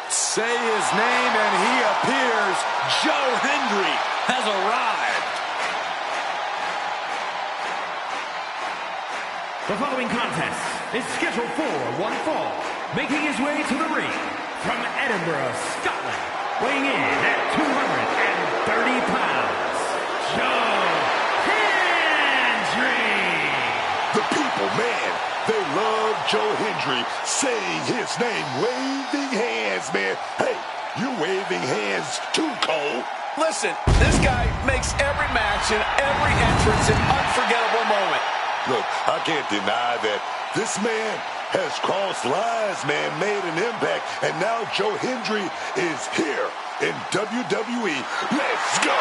Say his name and he appears. Joe Hendry has arrived. The following contest is scheduled for one fall. Making his way to the ring from Edinburgh, Scotland, weighing in at 230 pounds, Joe Hendry. The people, man, they love Joe Hendry saying his name, waving hands, man. Hey, you're waving hands too, Cole. Listen, this guy makes every match and every entrance an unforgettable moment. Look, I can't deny that this man has crossed lines, man, made an impact, and now Joe Hendry is here in WWE. Let's go!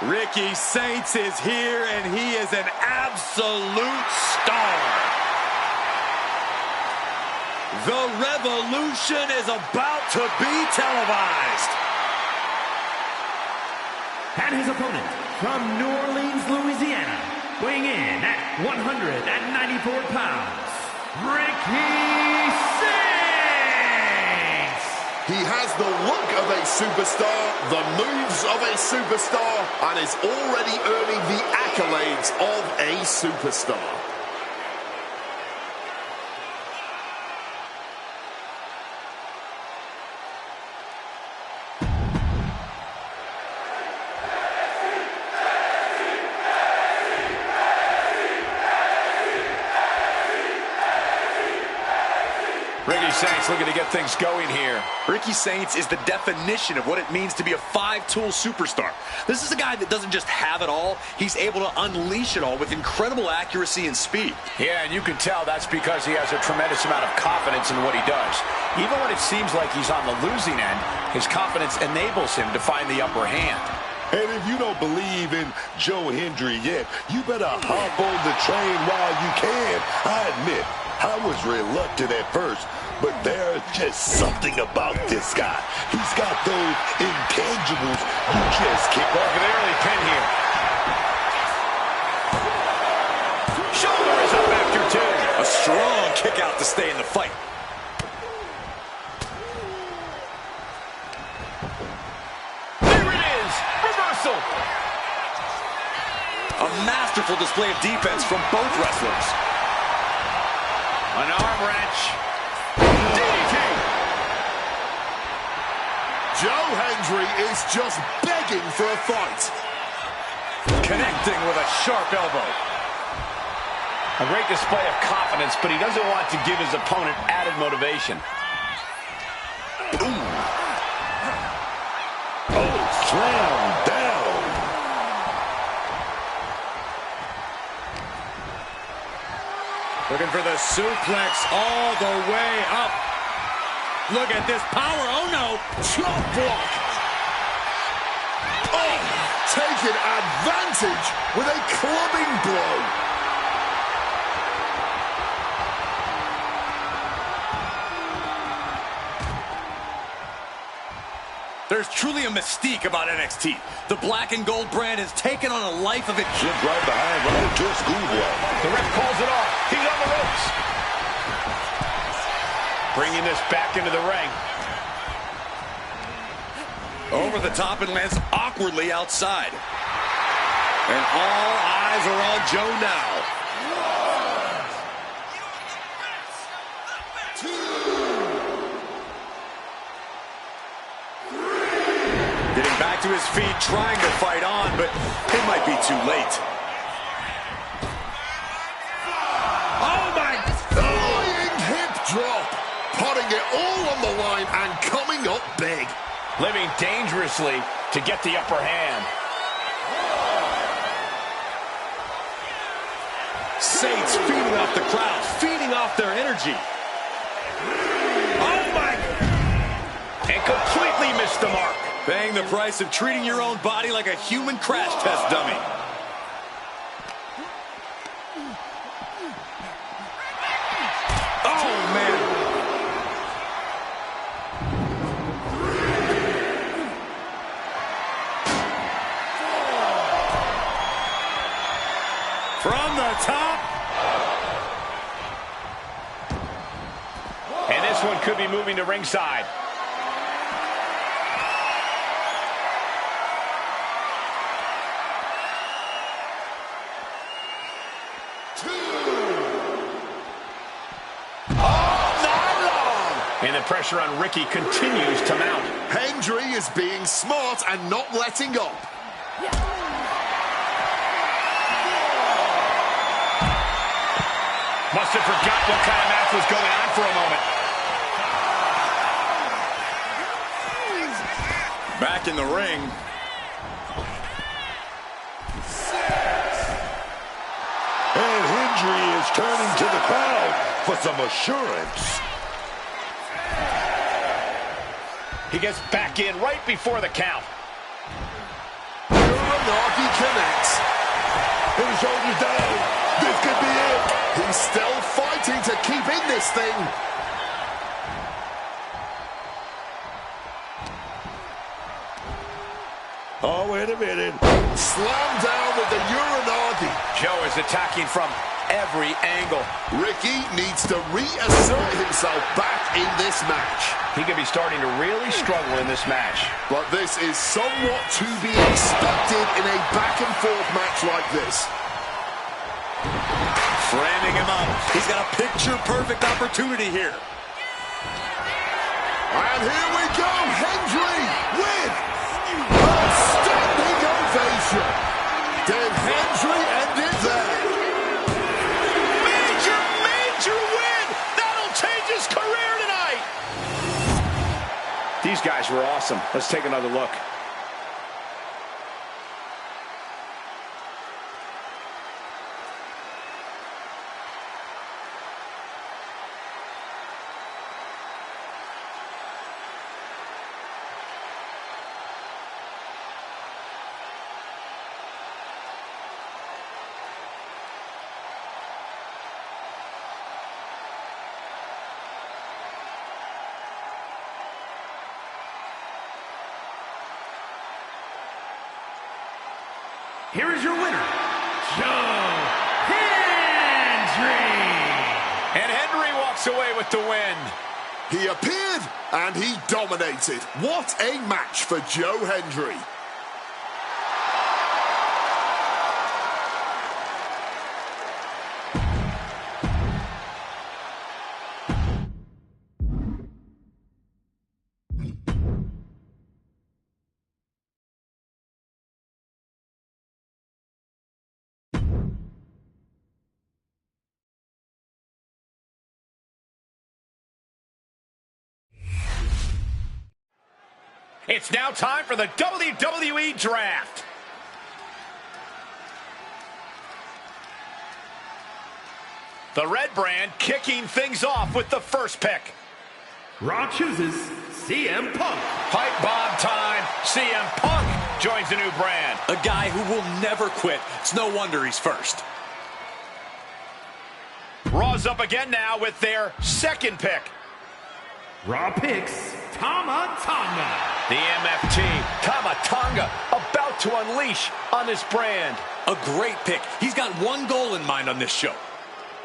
Ricky Saints is here, and he is an absolute star. The revolution is about to be televised. And his opponent from New Orleans, Louisiana, weighing in at 194 pounds, Ricky Saints. He has the look of a superstar, the moves of a superstar, and is already earning the accolades of a superstar. Ricky Saints looking to get things going here. Ricky Saints is the definition of what it means to be a five-tool superstar. This is a guy that doesn't just have it all, he's able to unleash it all with incredible accuracy and speed. Yeah, and you can tell that's because he has a tremendous amount of confidence in what he does. Even when it seems like he's on the losing end, his confidence enables him to find the upper hand. And if you don't believe in Joe Hendry yet, you better hop on the train while you can. I admit, I was reluctant at first, but there's just something about this guy. He's got those intangibles you just can't. Look at the early pin here. Shoulder is up after two. A strong kick out to stay in the fight. There it is. Reversal. A masterful display of defense from both wrestlers. An arm wrench. DDT. Joe Hendry is just begging for a fight. Connecting with a sharp elbow. A great display of confidence, but he doesn't want to give his opponent added motivation. Ooh. Oh, slam down. Looking for the suplex all the way up. Look at this power. Oh, no. Chop block. Oh, taking advantage with a clubbing blow. There's truly a mystique about NXT. The black and gold brand has taken on a life of its own. Just right behind, right to a schoolboy. The ref calls it off. He's on the ropes. Bringing this back into the ring. Over the top and lands awkwardly outside. And all eyes are on Joe now. Getting back to his feet, trying to fight on, but it might be too late. Oh my! Flying hip drop. Putting it all on the line and coming up big. Living dangerously to get the upper hand. Saints feeding off the crowd, feeding off their energy. Oh my! the mark. Paying the price of treating your own body like a human crash test dummy. Oh, man. From the top. And this one could be moving to ringside. And the pressure on Ricky continues to mount. Hendry is being smart and not letting up. Must have forgot what kind of match was going on for a moment. Back in the ring. And Hendry is turning to the crowd for some assurance. He gets back in right before the count. Uranagi connects. And his shoulders down. This could be it. He's still fighting to keep in this thing. Oh, wait a minute. Slam down with the Uranagi. Joe is attacking from every angle. Ricky needs to reassert himself back in this match. He could be starting to really struggle in this match. But this is somewhat to be expected in a back-and-forth match like this. Framing him up. He's got a picture-perfect opportunity here. And here we go. Hendry with a standing ovation. Did Hendry end it there? Major win! That'll change his career tonight! These guys were awesome. Let's take another look. Here is your winner, Joe Hendry. And Hendry walks away with the win. He appeared and he dominated. What a match for Joe Hendry. It's now time for the WWE Draft. The Red Brand kicking things off with the first pick. Raw chooses CM Punk. Pipe bomb time. CM Punk joins the new brand. A guy who will never quit. It's no wonder he's first. Raw's up again now with their second pick. Raw picks Tama Tonga. The MFT, Tama Tonga, about to unleash on this brand. A great pick. He's got one goal in mind on this show.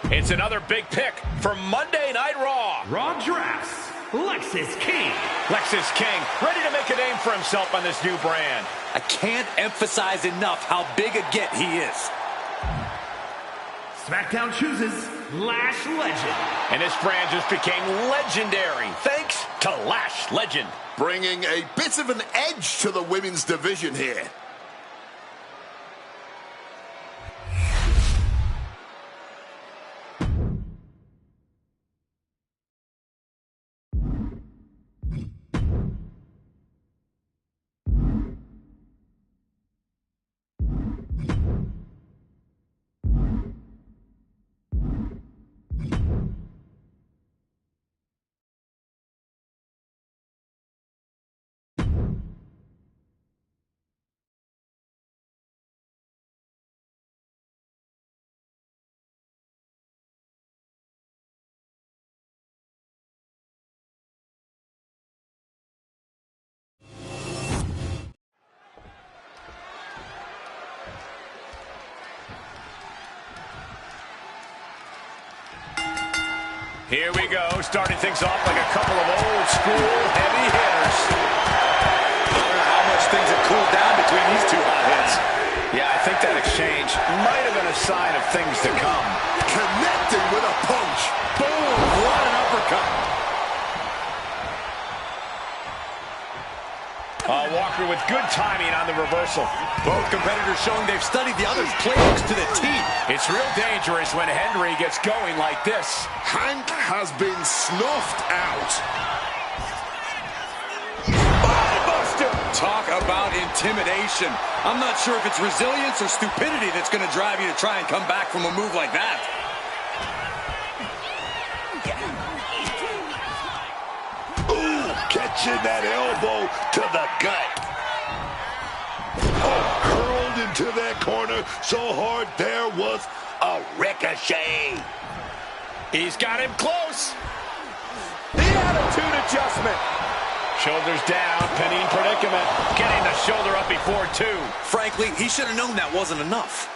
It's another big pick for Monday Night Raw. Raw drafts Lexis King. Lexis King, ready to make a name for himself on this new brand. I can't emphasize enough how big a get he is. SmackDown chooses Lash Legend. And this brand just became legendary thanks to Lash Legend. Bringing a bit of an edge to the women's division here. Here we go, starting things off like a couple of old-school heavy hitters. I don't know how much things have cooled down between these two hot hits. Yeah, I think that exchange might have been a sign of things to come. Connecting with a punch. Boom, what an uppercut. Walker with good timing on the reversal. Both competitors showing they've studied the other's playbooks to the teeth. It's real dangerous when Hendry gets going like this. Hank has been snuffed out. Buster. Talk about intimidation. I'm not sure if it's resilience or stupidity that's going to drive you to try and come back from a move like that. Ooh, catching that elbow to the gut. Oh, curled into that corner so hard there was a ricochet. He's got him close. The attitude adjustment. Shoulders down, pinning predicament. Getting the shoulder up before two. Frankly, he should have known that wasn't enough.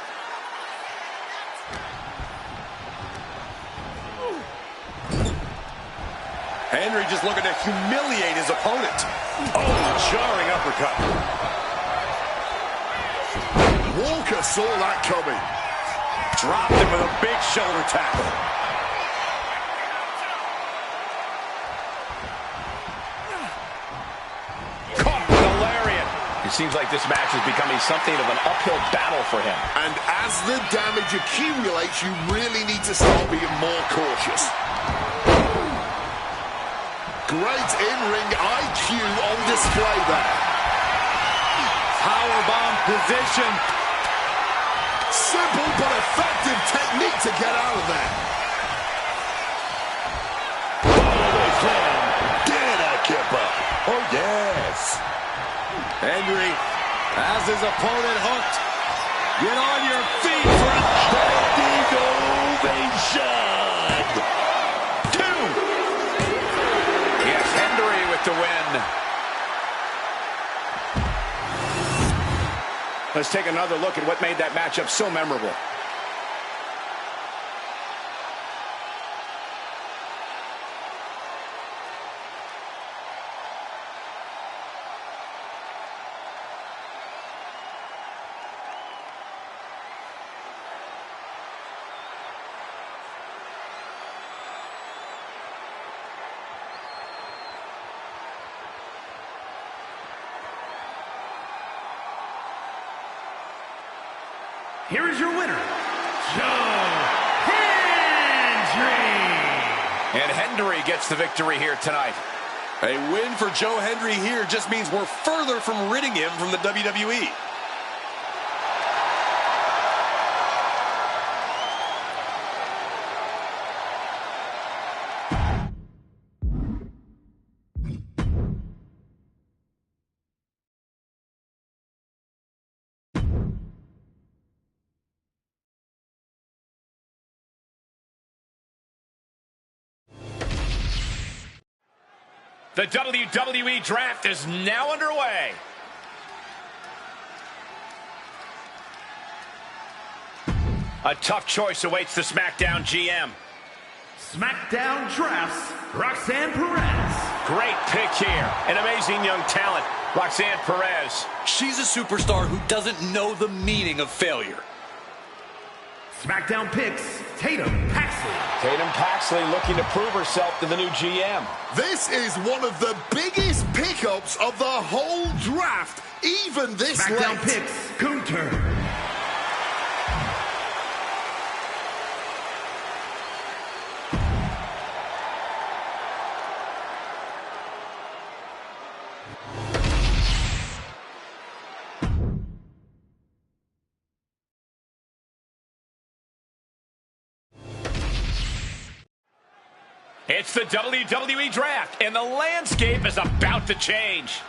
Hendry just looking to humiliate his opponent. Oh, jarring uppercut. Walker saw that coming. Dropped him with a big shoulder tackle. Caught with a lariat. It seems like this match is becoming something of an uphill battle for him. And as the damage accumulates, you really need to start being more cautious. Great in-ring IQ on display there. Powerbomb position. Simple but effective technique to get out of there. Did I keep up? Oh, yes. Hendry has his opponent hooked. Get on your feet for a standing ovation. Yes, Hendry with the win. Let's take another look at what made that matchup so memorable. Here is your winner, Joe Hendry. And Hendry gets the victory here tonight. A win for Joe Hendry here just means we're further from ridding him from the WWE. The WWE Draft is now underway. A tough choice awaits the SmackDown GM. SmackDown drafts Roxanne Perez. Great pick here. An amazing young talent, Roxanne Perez. She's a superstar who doesn't know the meaning of failure. SmackDown picks Tatum Paxley. Tatum Paxley looking to prove herself to the new GM. This is one of the biggest pickups of the whole draft, even this SmackDown late. picks Gunther. It's the WWE Draft, and the landscape is about to change.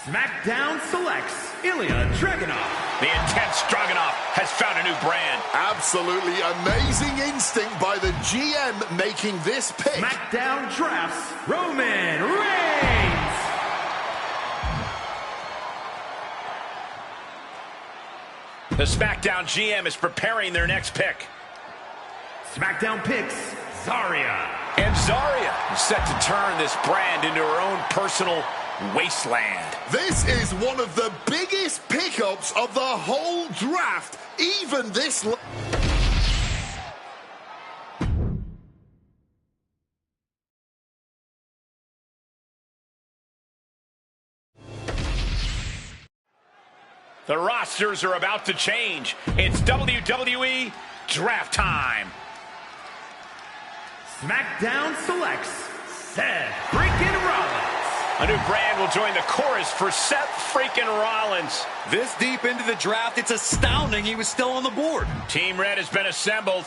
SmackDown selects Ilya Dragunov. The intense Dragunov has found a new brand. Absolutely amazing instinct by the GM making this pick. SmackDown drafts Roman Reigns. The SmackDown GM is preparing their next pick. SmackDown picks Zarya. And Zarya is set to turn this brand into her own personal wasteland. This is one of the biggest pickups of the whole draft. Even this... The rosters are about to change. It's WWE Draft Time. SmackDown selects Seth freaking Rollins. A new brand will join the chorus for Seth freaking Rollins. This deep into the draft, it's astounding he was still on the board. Team Red has been assembled.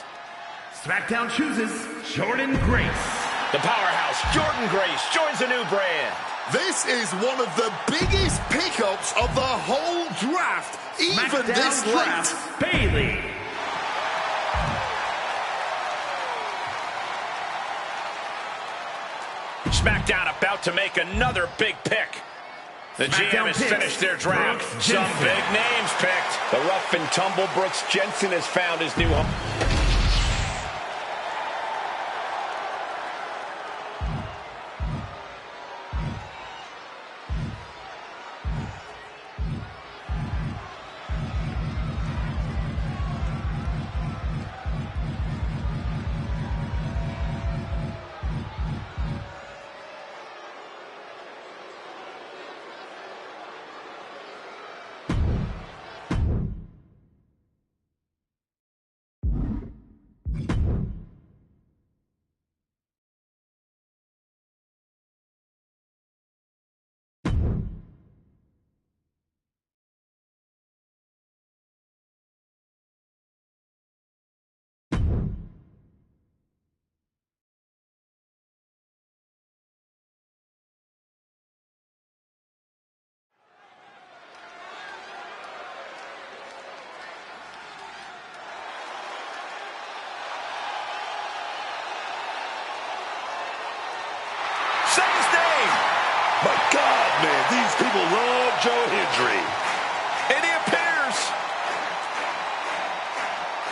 SmackDown chooses Jordynne Grace. The powerhouse, Jordynne Grace, joins a new brand. This is one of the biggest pickups of the whole draft, even SmackDown this late. Bayley. SmackDown about to make another big pick. The GM has finished their draft. Some big names picked. The rough and tumble Brooks Jensen has found his new home. My God, man, these people love Joe Hendry. And he appears.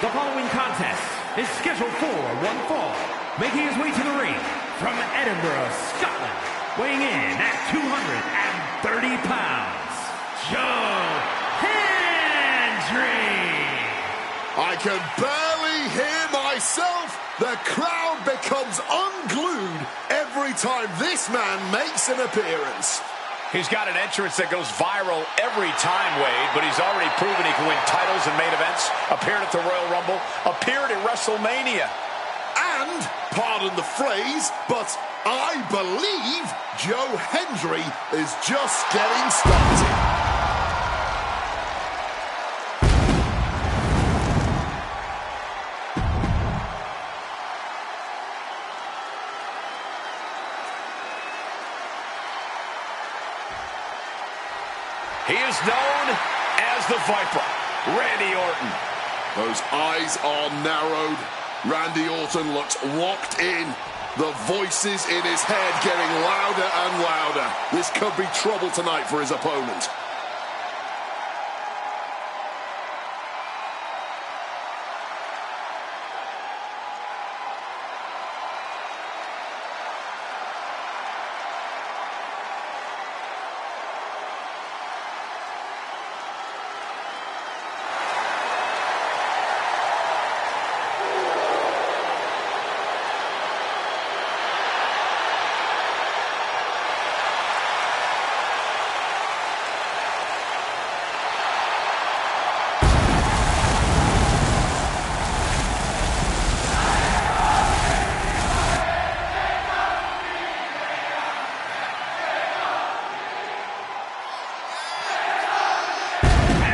The following contest is scheduled for one fall. Making his way to the ring from Edinburgh, Scotland, weighing in at 230 pounds, Joe Hendry. I can barely hear myself. The crowd becomes unglued every time this man makes an appearance. He's got an entrance that goes viral every time, Wade, but he's already proven he can win titles and main events, appeared at the Royal Rumble, appeared at WrestleMania. And, pardon the phrase, but I believe Joe Hendry is just getting started. He is known as the Viper, Randy Orton. Those eyes are narrowed. Randy Orton looks locked in. The voices in his head getting louder and louder. This could be trouble tonight for his opponent.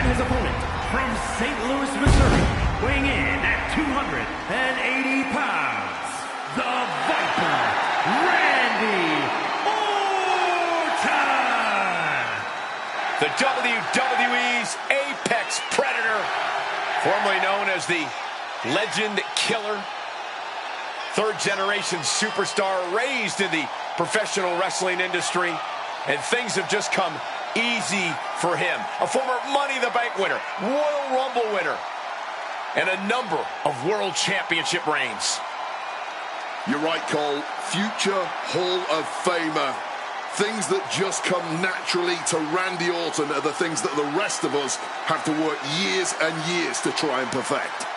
His opponent from St. Louis, Missouri, weighing in at 280 pounds, the Viper, Randy Orton. The WWE's Apex Predator, formerly known as the Legend Killer, third-generation superstar raised in the professional wrestling industry, and things have just come easy for him. A former Money in the Bank winner, Royal Rumble winner, and a number of world championship reigns. You're right, Cole. Future Hall of Famer. Things that just come naturally to Randy Orton are the things that the rest of us have to work years and years to try and perfect.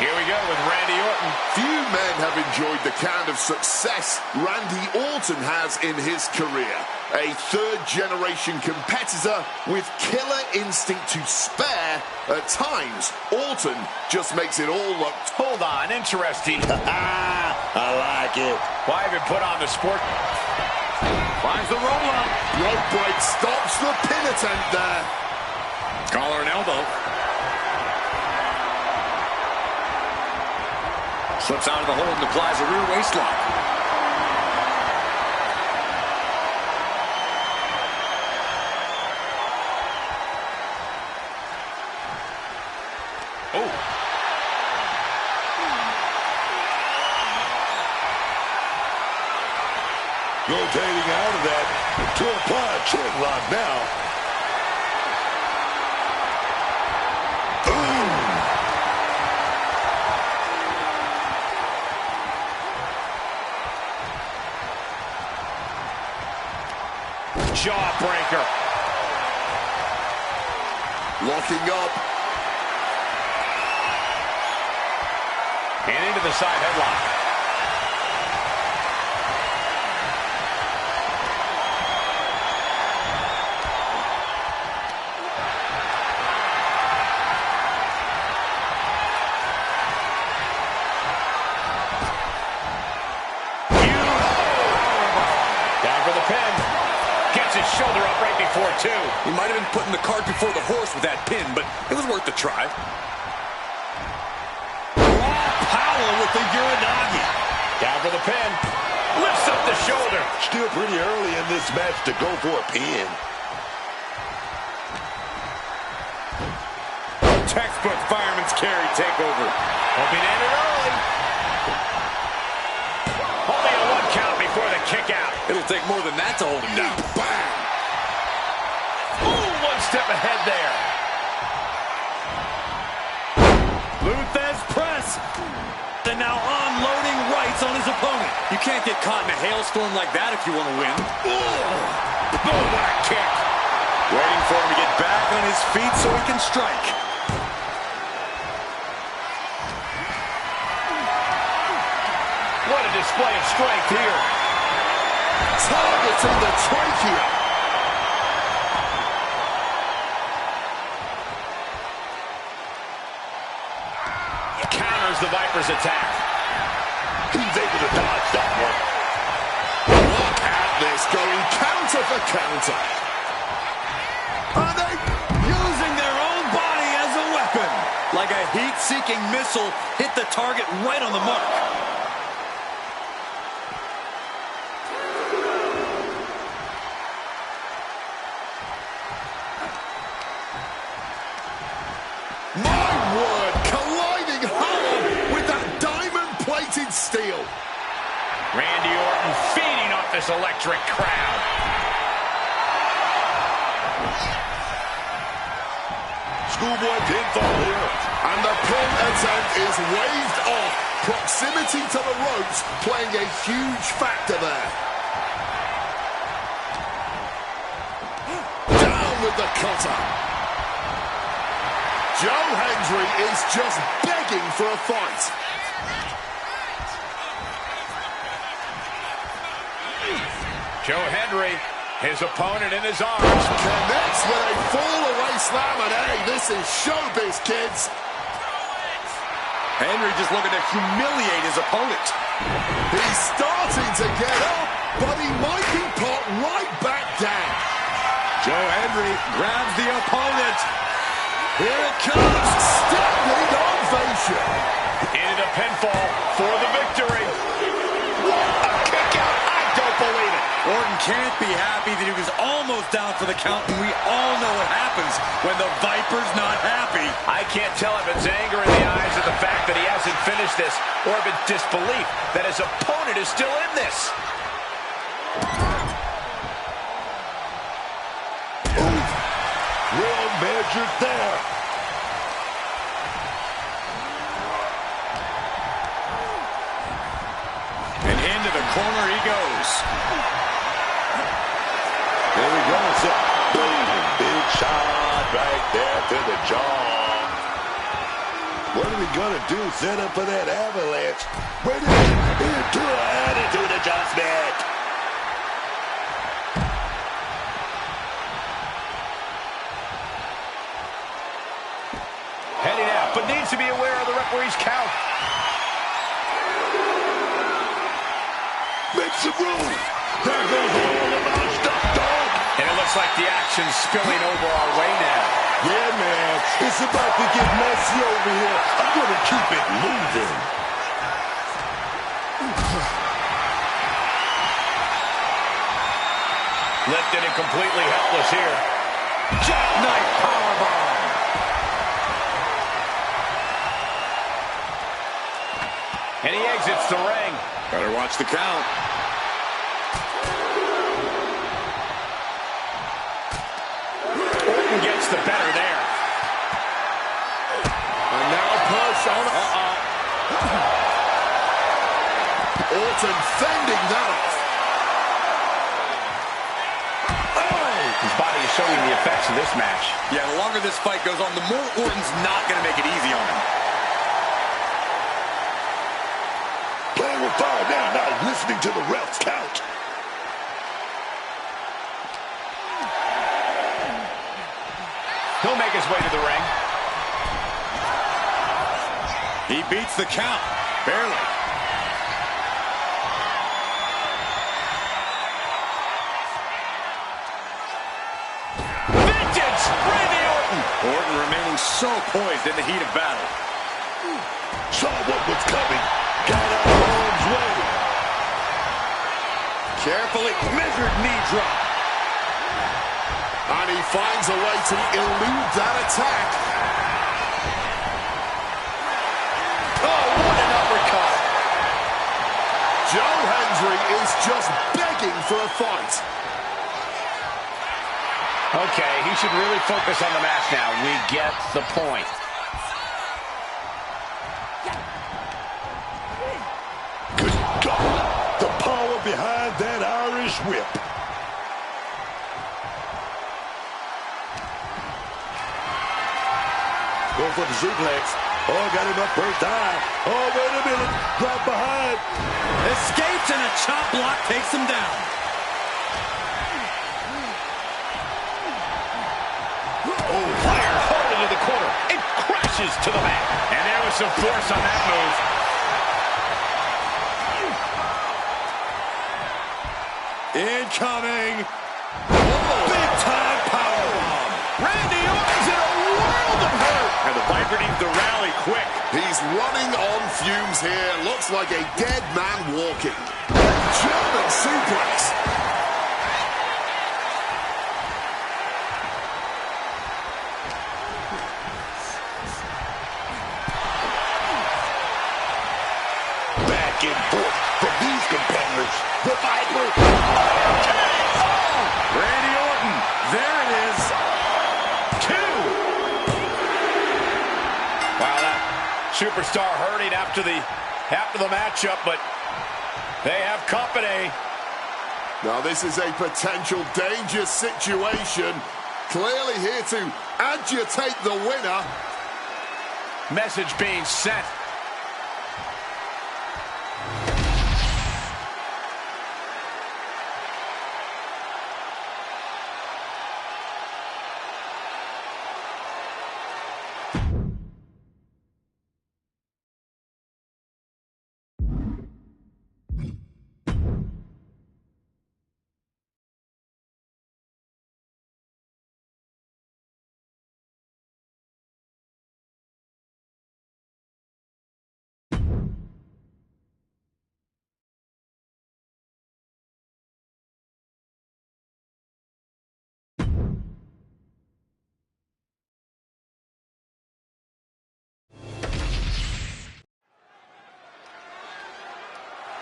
Here we go with Randy Orton. Few men have enjoyed the kind of success Randy Orton has in his career. A third-generation competitor with killer instinct to spare. At times, Orton just makes it all look... Hold on, interesting. I like it. Why have you put on the sport? Finds the roll-up. Rope break stops the pin attempt there. Collar and elbow. Slips out of the hold and applies a rear waist lock. Oh. Rotating out of that to apply a chin lock now. Jawbreaker. Locking up. And into the side headlock. Down for the pin. Gets his shoulder up right before two. He might have been putting the cart before the horse with that pin, but it was worth the try. Raw power with the Uranagi. Down for the pin. Lifts up the shoulder. Still pretty early in this match to go for a pin. Textbook fireman's carry takeover. Hoping to end it early. Only a 1 count before the kick out. It'll take more than that to hold him down. Bang! Ooh, 1 step ahead there. Luthez press. And now unloading rights on his opponent. You can't get caught in a hailstorm like that if you want to win. Oh, what a kick. Waiting for him to get back on his feet so he can strike. What a display of strength here. Targeting the trachea. Counters the Viper's attack. He's able to dodge that one. Look at this, going counter for counter. Are they using their own body as a weapon? Like a heat-seeking missile, hit the target right on the mark. My word, colliding hard with that diamond-plated steel. Randy Orton feeding off this electric crowd. Schoolboy pinfall here. And the pin attempt is waved off. Proximity to the ropes playing a huge factor there. Down with the cutter. Joe Hendry is just begging for a fight. Joe Hendry, his opponent in his arms. Connects with a fall-away slam, and hey, this is showbiz, kids. Henry just looking to humiliate his opponent. He's starting to get up, but he might be put right back down. Joe Hendry grabs the opponent. Here it comes. Standing ovation. Into the pinfall for the victory. What a kick out. I don't believe it. Orton can't be happy that he was almost down for the count, and we all know what happens when the Viper's not happy. I can't tell if it's anger in the eyes of the fact that he hasn't finished this, or if it's disbelief that his opponent is still in this. Well measured there. And into the corner he goes. There we go. Boom. Big shot right there to the jaw. What are we going to do? Set up for that avalanche. Wait a minute. Into an attitude adjustment. Heading out, but needs to be aware of the referee's count. Make some room. There goes all of our stuff, dog. And it looks like the action's spilling over our way now. Yeah, man. It's about to get messy over here. I'm going to keep it moving. Lifted and completely helpless here. Jackknife powerbomb. And he exits the ring. Better watch the count. Orton gets the better there. And now push on. Orton fending that off. His body is showing the effects of this match. Yeah, the longer this fight goes on, the more Orton's not going to make it easy on him. Playing with fire now, not listening to the ref's count. He'll make his way to the ring. He beats the count. Barely. Vintage Randy Orton. Orton remaining so poised in the heat of battle. Saw what was coming. Got out of harm's way. Carefully measured knee drop. And he finds a way to elude that attack. Oh, what an uppercut. Joe Hendry is just begging for a fight. Okay, he should really focus on the match now. We get the point. Good God. The power behind that Irish whip. Go for the suplex. Oh, got him up first time. Oh, wait a minute. Drop behind. Escapes and a chop block takes him down. Oh, fire hard into the corner. It crashes to the mat. And there was some force on that move. Incoming. Big time powerbomb. Randy Orton's in a world of hurt. And the Viper needs to rally quick. He's running on fumes here. Looks like a dead man walking. German suplex. Back and forth from these competitors. The Viper. Randy Orton. There it is. 2. Wow, that superstar hurting after the matchup, but they have company. Now this is a potential dangerous situation. Clearly here to agitate the winner. Message being sent.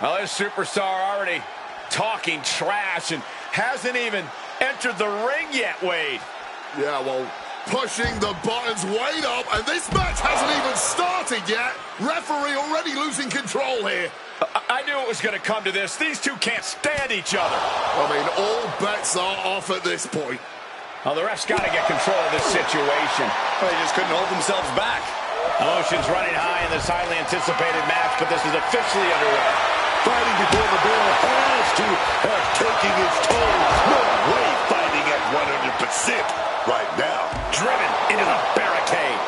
Well, this superstar already talking trash and hasn't even entered the ring yet, Wade. Yeah, well, pushing the buttons way up, and this match hasn't even started yet. Referee already losing control here. I knew it was going to come to this. These two can't stand each other. I mean, all bets are off at this point. Well, the ref's got to get control of this situation. Well, they just couldn't hold themselves back. Emotions running high in this highly anticipated match, but this is officially underway. Fighting before the bell has to have taken its toll. No way fighting at 100% right now. Driven into the barricade.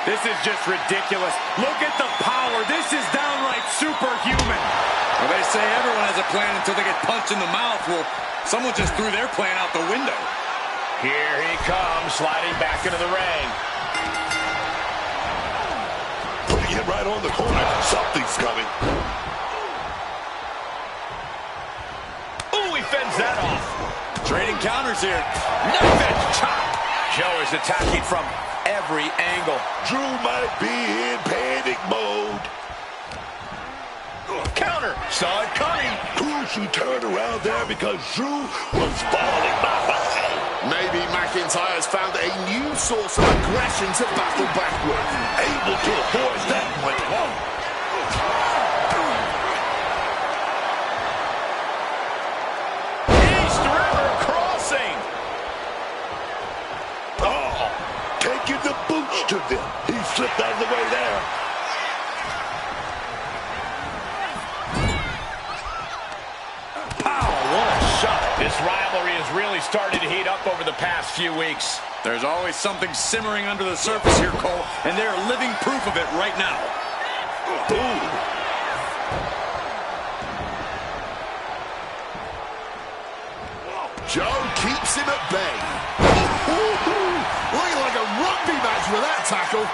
This is just ridiculous. Look at the power. This is downright superhuman. Well, they say everyone has a plan until they get punched in the mouth. Well, someone just threw their plan out the window. Here he comes, sliding back into the ring. Putting it right on the corner. Something's coming. Ooh, he fends that off. Trading counters here. Knife edge chop. Joe is attacking from every angle. Drew might be in panic mode. Counter. Saw it coming. Crucial turn around there because Drew was falling behind. Maybe McIntyre's found a new source of aggression to battle back with. Able to avoid that one. East River crossing. Oh, taking the boots to them. He slipped out of the way there. This rivalry has really started to heat up over the past few weeks. There's always something simmering under the surface here, Cole, and they're living proof of it right now. Ooh. Joe keeps him at bay. Looking like a rugby match with that tackle.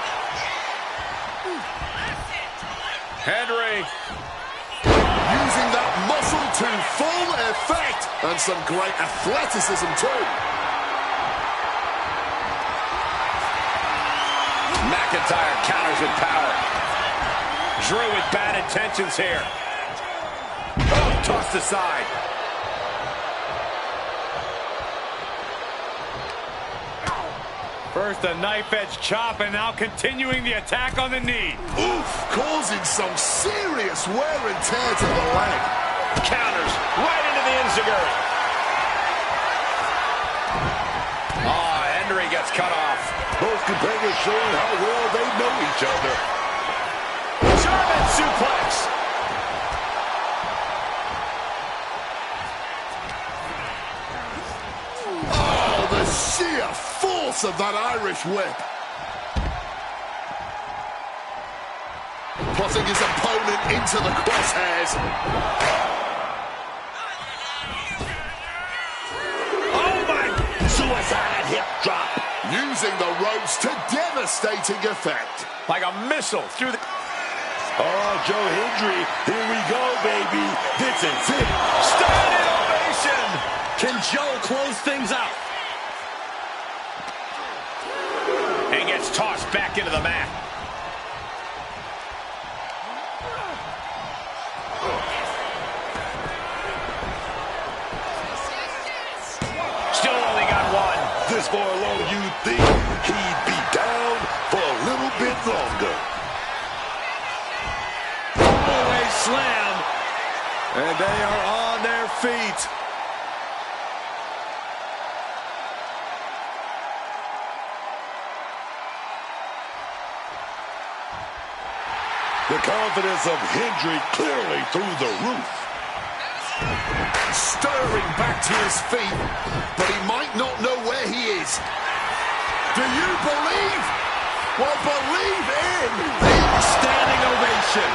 Hendry. Using that muscle to full effect. And some great athleticism too. McIntyre counters with power. Drew with bad intentions here. Oh, tossed aside. First a knife edge chop and now continuing the attack on the knee. Oof, causing some serious wear and tear to the leg. Counters right into the enziguri. Oh, Hendry gets cut off. Both competitors showing how well they know each other. German suplex. Oh, the sheer force of that Irish whip. Putting his opponent into the crosshairs. Oh my! Suicide hip drop. Using the ropes to devastating effect. Like a missile through the... Oh, Joe Hendry, here we go, baby. This is it. Standing ovation. Can Joe close things out? And gets tossed back into the mat. Still only got one. This far along, you'd think he'd be down for a little bit longer. Hallway slam. And they are on their feet. The confidence of Hendry clearly through the roof. Stirring back to his feet, but he might not know where he is. Do you believe? Well, believe in the Standing ovation.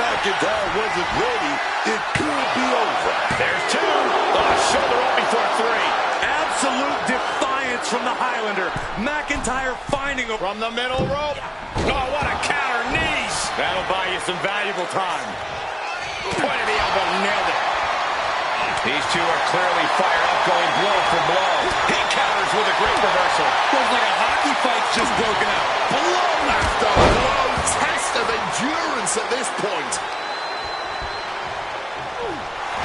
McIntyre wasn't ready. It could be over. There's two. Oh, shoulder up before three. Absolute defiance from the Highlander. McIntyre finding a... From the middle rope. Oh, what a counter. Knees. That'll buy you some valuable time. Point of the elbow. Nailed it. These two are clearly fired up, going blow for blow. He counters with a great reversal. Looks like a hockey fight's just broken out. blow after blow. Test of endurance chance at this point.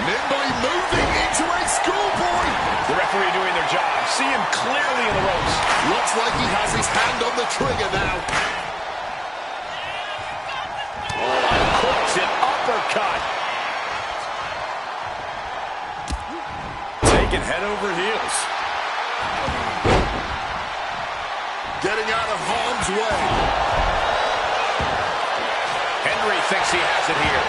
Nimbly moving into a schoolboy. The referee doing their job. See him clearly in the ropes. Looks like he has his hand on the trigger now. Oh, uncorks an uppercut. Taking head over heels. Getting out of harm's way. Hendry thinks he has it here.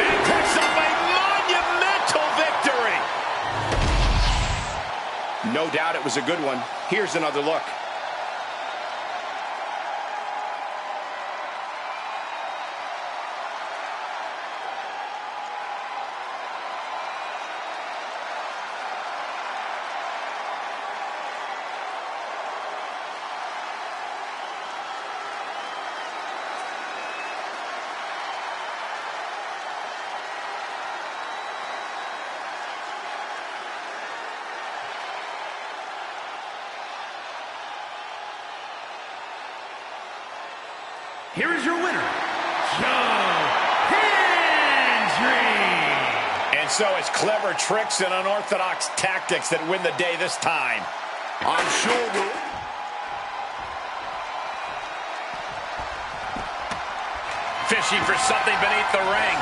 And picks up a monumental victory. No doubt it was a good one. Here's another look. Here is your winner, Hendry. And so it's clever tricks and unorthodox tactics that win the day this time. I'm sure we'll... Fishing for something beneath the ring.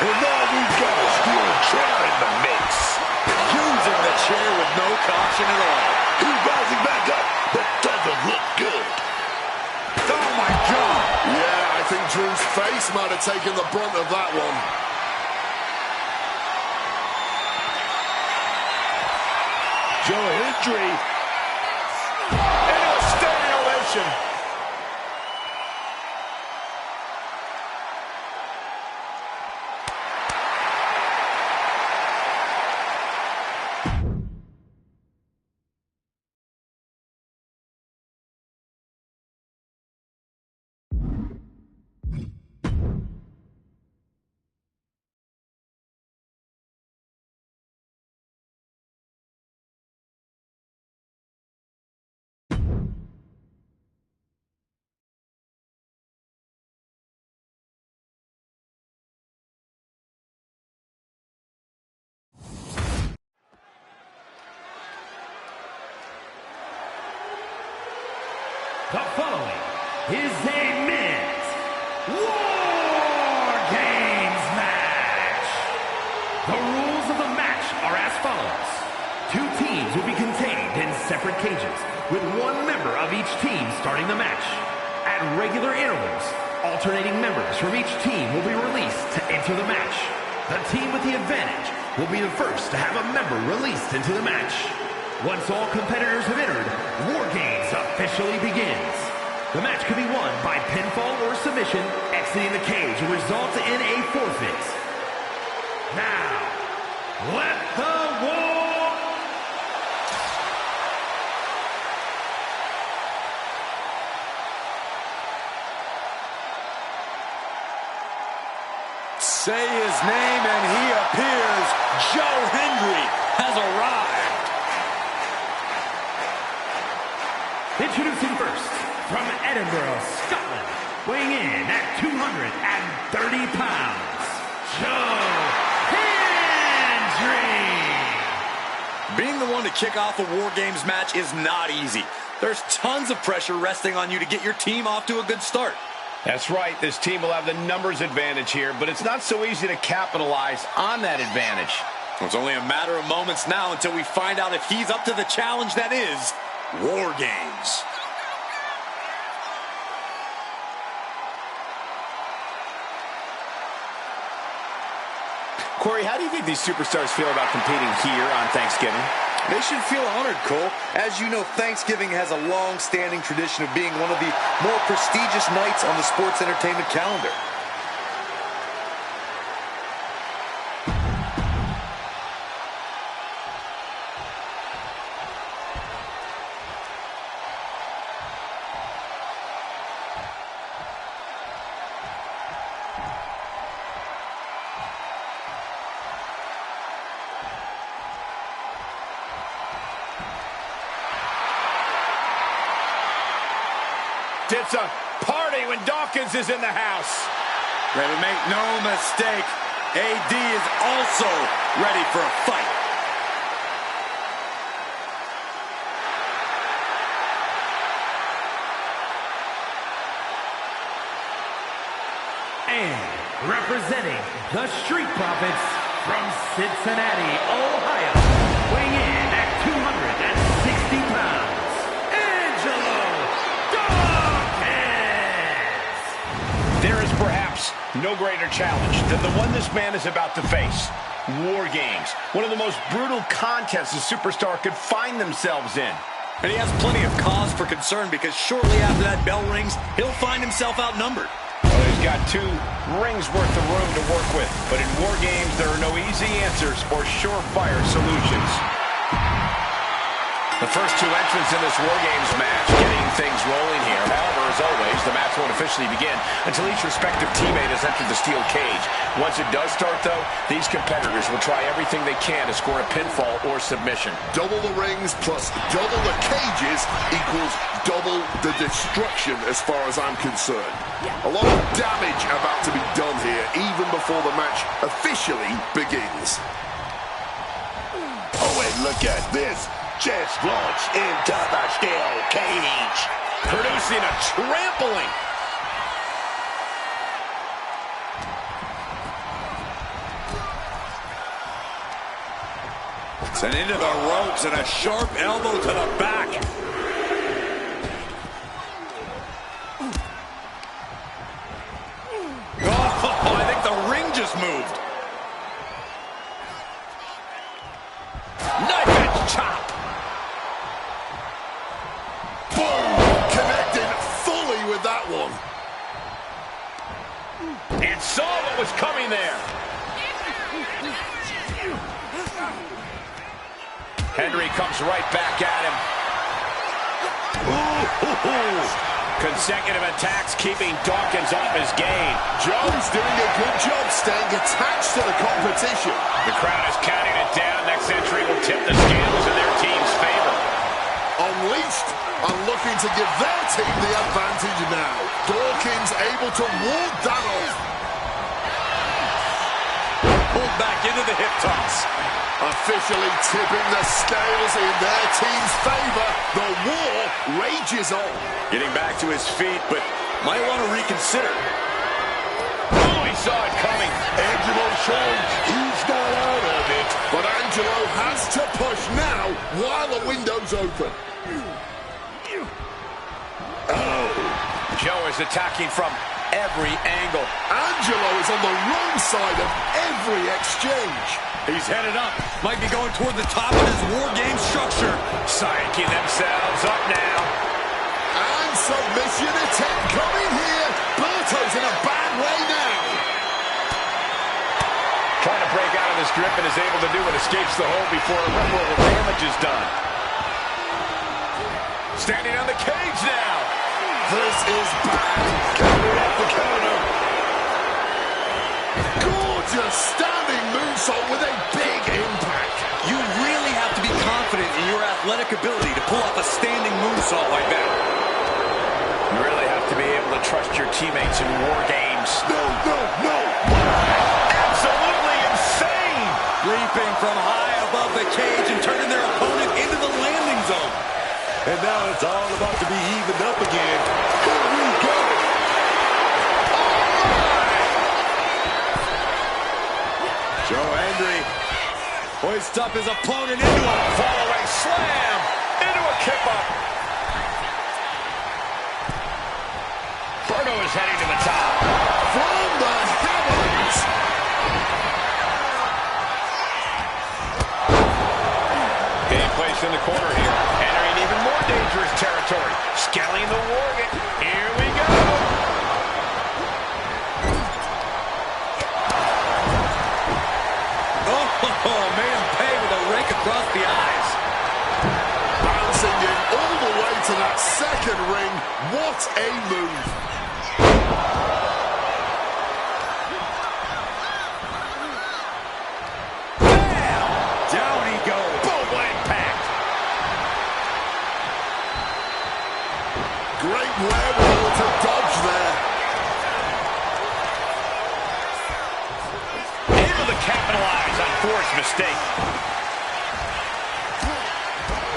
And now we've got a steel chair in the mix. Using the chair with no caution at all. He's rising back up, but doesn't look good. Oh, my God. Yeah, I think Drew's face might have taken the brunt of that one. Joe Hendry. Into a standing ovation. The following is a men's War Games match. The rules of the match are as follows. 2 teams will be contained in separate cages, with 1 member of each team starting the match. At regular intervals, alternating members from each team will be released to enter the match. The team with the advantage will be the first to have a member released into the match. Once all competitors have entered, War Games officially begins. The match can be won by pinfall or submission. Exiting the cage will result in a forfeit. Now, let the war... Say his name and he appears. Joe Hendry has arrived. Introducing first, from Edinburgh, Scotland, weighing in at 230 pounds, Joe Hendry. Being the one to kick off a War Games match is not easy. There's tons of pressure resting on you to get your team off to a good start. That's right. This team will have the numbers advantage here, but it's not so easy to capitalize on that advantage. It's only a matter of moments now until we find out if he's up to the challenge that is War Games. Corey, how do you think these superstars feel about competing here on Thanksgiving? They should feel honored, Cole. As you know, Thanksgiving has a long-standing tradition of being one of the more prestigious nights on the sports entertainment calendar. It's a party when Dawkins is in the house. But make no mistake, AD is also ready for a fight. And representing the Street Profits from Cincinnati, Ohio, weighing in at 260 pounds, Angelo Dawkins! There is perhaps no greater challenge than the one this man is about to face. War Games, one of the most brutal contests a superstar could find themselves in. And he has plenty of cause for concern because shortly after that bell rings, he'll find himself outnumbered. Well, he's got 2 rings worth of room to work with. But in War Games, there are no easy answers or surefire solutions. The first 2 entrants in this War Games match getting things rolling here. However, as always, the match won't officially begin until each respective teammate has entered the steel cage. Once it does start, though, these competitors will try everything they can to score a pinfall or submission. Double the rings plus double the cages equals double the destruction as far as I'm concerned. A lot of damage about to be done here even before the match officially begins. Oh, and look at this. Just launched into the steel cage. Producing a trampling. Sent into the ropes and a sharp elbow to the back. Oh, I think the ring just moved. Knife edge chop. Boom! Connected fully with that one. And saw what was coming there. Hendry comes right back at him. Consecutive attacks keeping Dawkins off his game. Jones doing a good job staying attached to the competition. The crowd is counting it down. Next entry will tip the scales in their team's favor. Unleashed and looking to give their team the advantage now. Dawkins able to ward that off. Pulled back into the hip toss. Officially tipping the scales in their team's favor. The war rages on. Getting back to his feet, but might want to reconsider. Oh, he saw it coming. Angelo showing he's not out of it. But Angelo has to push now while the window's open. Oh. Joe is attacking from every angle. Angelo is on the wrong side of every exchange. He's headed up. Might be going toward the top of his War Game structure. Psyching themselves up now. And submission attempt coming here. Berto's in a bad way now. Trying to break out of this grip and is able to do it. Escapes the hold before irreparable damage is done. Standing on the cage now. This is bad. Counter after counter. Gorgeous standing moonsault with a big impact. You really have to be confident in your athletic ability to pull off a standing moonsault like that. You really have to be able to trust your teammates in War Games. No, no, no. Absolutely insane. Leaping from high above the cage and turning their opponent into the landing zone. And now it's all about to be evened up again. Here we go. Joe Hendry hoists up his opponent into a Fallaway slam into a kip up. Berto is heading to the top. From the heavens. Being placed in the corner here. Entering even more dangerous territory. Scaling the War Game. Here we go. Oh, made him pay with a rake across the eyes. Bouncing in all the way to that second ring. What a move. Bam! Down he goes. Boom, what impact. Great wherewithal to dodge there. Able to capitalize on Thor's mistake.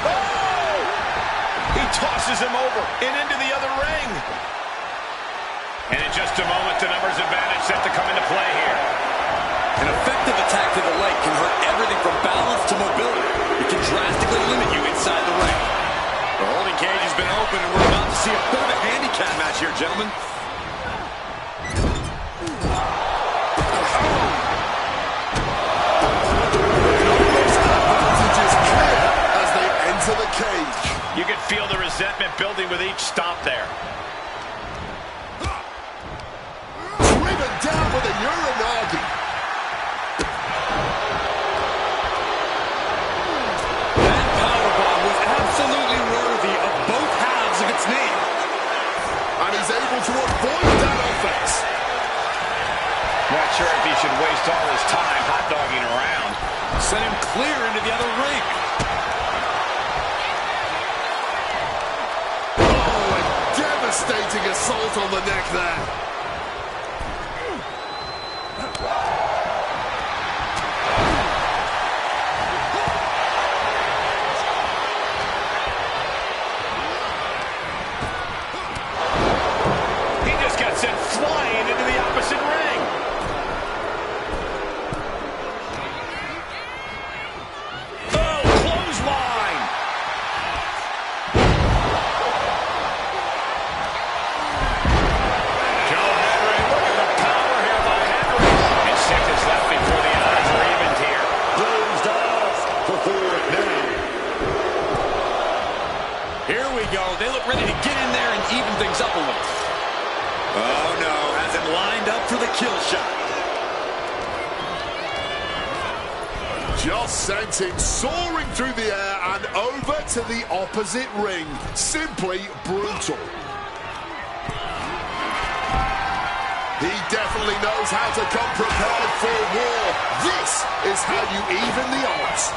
Oh! He tosses him over and into the other ring. And in just a moment, the numbers advantage set to come into play here. An effective attack to the leg can hurt everything from balance to mobility. It can drastically limit you inside the ring. The holding cage has been open, and we're about to see a bit of a handicap match here, gentlemen. Advantages clear as they enter the cage. You can feel the resentment building with each stomp there. Driven down with a Uranagi. That powerbomb was absolutely worthy of both halves of its name. And he's able to avoid that offense. Not sure if he should waste all his time hot-dogging around. Sent him clear into the other ring. Oh, a devastating assault on the neck there. He just got sent flying into the opposite ring. Oh, clothesline. Joe Hendry, look at the power here by Hendry. And seconds left before the odds are evened here. Closed off for forward now. Here we go. They look ready to get in there and even things up a little. Oh, no. Has him lined up for the kill shot. Just sent him soaring through the air and over to the opposite ring. Simply brutal. He definitely knows how to come prepared for war. This is how you even the odds.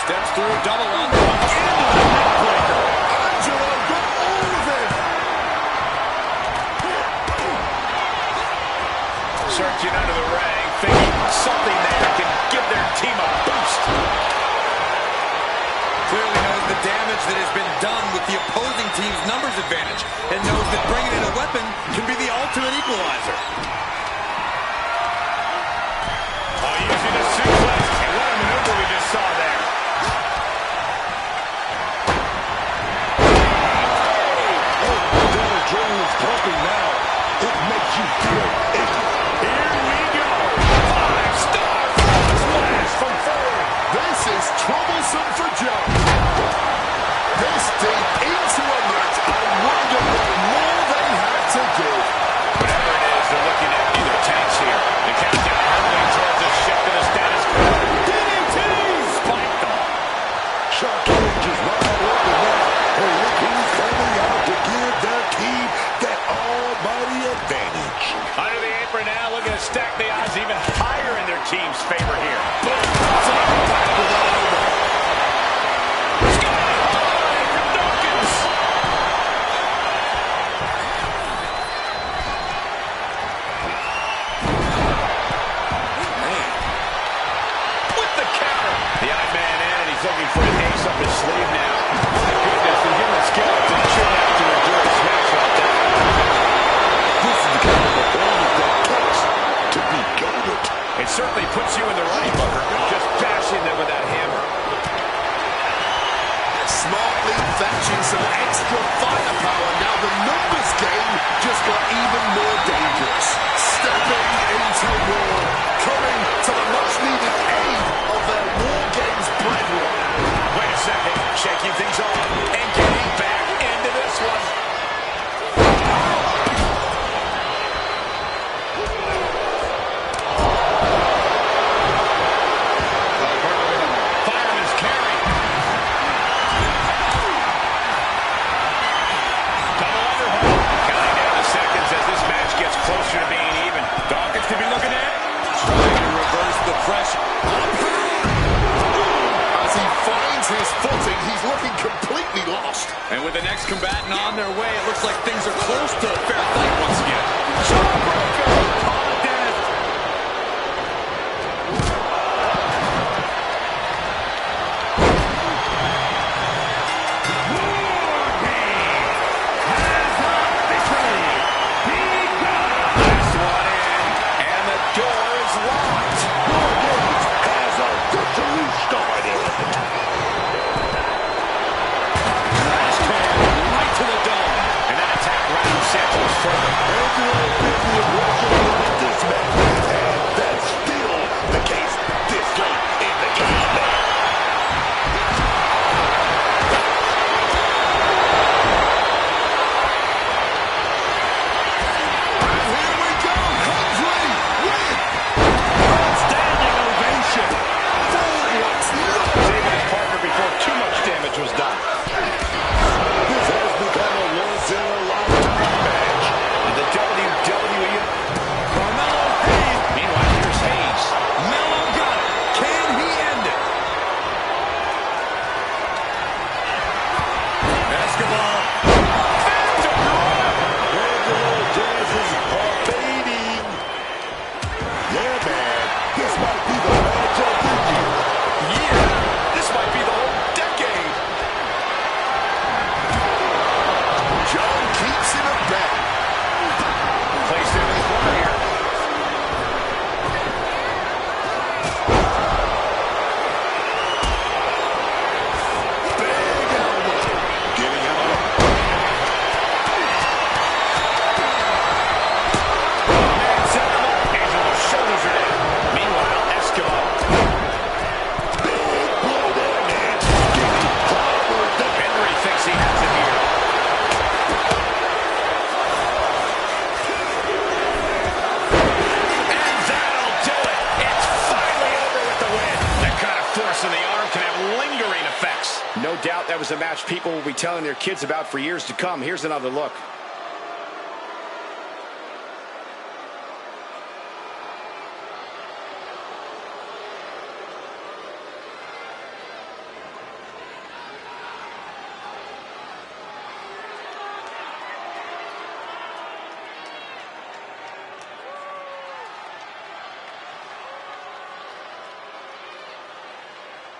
Steps through, double underhook into the neckbreaker. Angelo got all of him. Searching under the ring, thinking something there can give their team a boost. Clearly knows the damage that has been done with the opposing team's numbers advantage and knows that bringing in a weapon can be the ultimate equalizer. Oh, using a suplex. And what a maneuver we just saw there. The adrenaline's pumping now. It makes you feel ignorant. Here we go. 5-star frog splash from Ford. This is troublesome for Joe. This deep into a match, I wonder what more they had to give. Whatever it is, they're looking at either tanks here. The countdown hurtling towards a shift in the status quo. DDT! Spiked them. Shark Cage is wide open now. And look who's coming out to give their team that almighty advantage. Under the apron now, looking to stack the odds even higher in their team's favor here. Boom! Back with that elbow. Sky high from Dawkins. With the counter. The Iron in, and he's looking for an ace up his sleeve now. My goodness, the human skeleton shouldn't have to endure a smash like that. This is the kind of performance that takes to be goated. It certainly puts you in the right, Booker. Just bashing them with that hammer. Smartly fetching some extra firepower. Now the numbers game just got even more dangerous. Stepping into war. Coming to the much-needed aid of their War Games brethren. Wait a second. loses his footing, he's looking completely lost. And with the next combatant on their way, it looks like things are close to a fair fight once again. Jawbreaker! Call it, Dennis. No doubt that was a match people will be telling their kids about for years to come. Here's another look.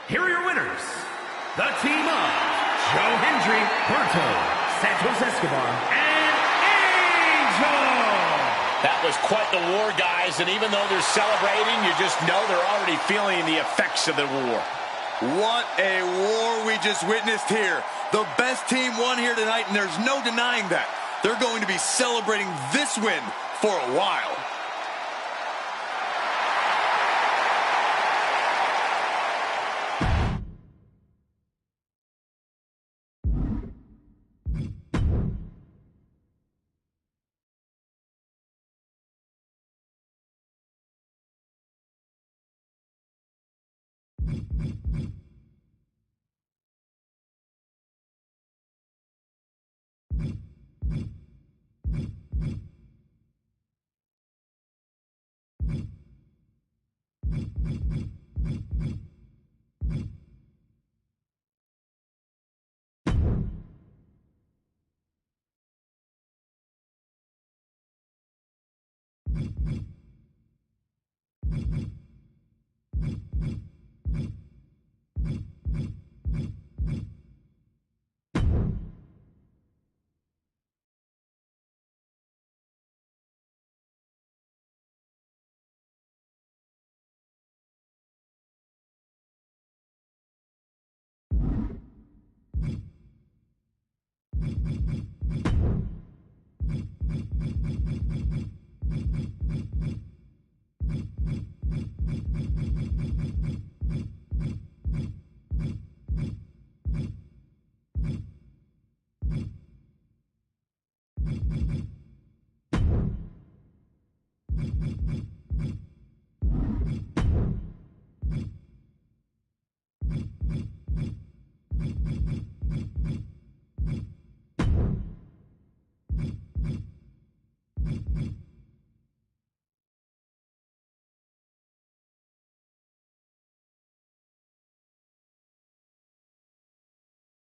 Here are your winners. The team of Joe Hendry, Berto, Santos Escobar, and Angel. That was quite the war, guys, and even though they're celebrating, you just know they're already feeling the effects of the war. What a war we just witnessed here. The best team won here tonight, and there's no denying that. They're going to be celebrating this win for a while.